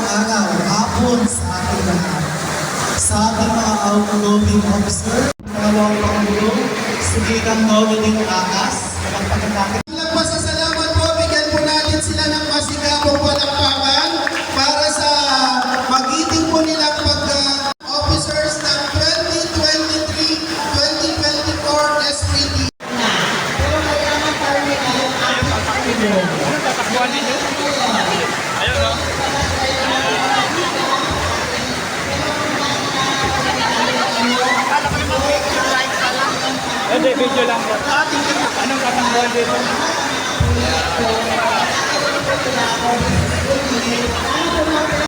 magandang araw, hapon sa ating lahat. Sa ating mga outgoing officer, dalawang Pangulo, Sigitan Noveling Akas, kapagpagan natin. Pasasalamat po, bigyan po natin sila ng masigabong palakpakan para sa magiting po nilang pagka-officers ng 2023-2024 SPT. Pero kailangan tayo ang pagpapakilo. Tatakbuhan ninyo? Ayun, no? Akala ko naman picture like ka lang. Hindi, video lang po. Anong katakbuhan dito? Ano po